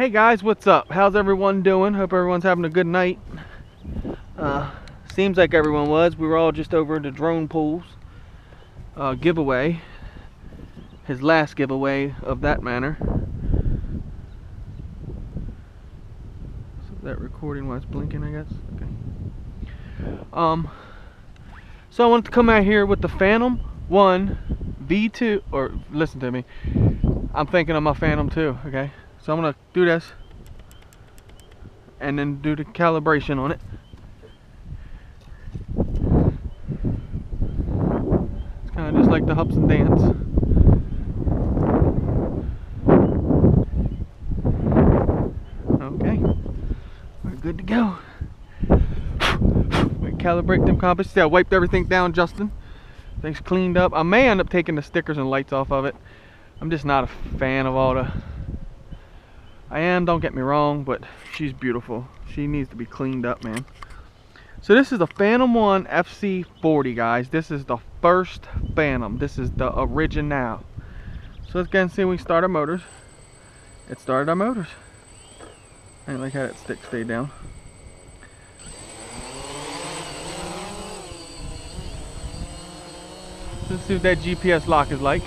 Hey guys, what's up? How's everyone doing? Hope everyone's having a good night. Seems like everyone was. We were all just over at the drone pools giveaway. His last giveaway of that manner. So that recording was blinking, I guess. Okay. So I wanted to come out here with the Phantom 1 V2, or listen to me. I'm thinking of my Phantom 2, okay? So I'm gonna do this and then do the calibration on it. It's kind of just like the Hups and Dance. Okay, we're good to go. We calibrate them compasses. See, I wiped everything down, Justin. Things cleaned up. I may end up taking the stickers and lights off of it. I'm just not a fan of all the... I am, don't get me wrong, but she's beautiful. She needs to be cleaned up, man. So this is the Phantom 1 Fc40, guys. This is the first Phantom. This is the original. So let's go and see if we start our motors. It started our motors. I didn't like how that stick stayed down. Let's see what that GPS lock is like.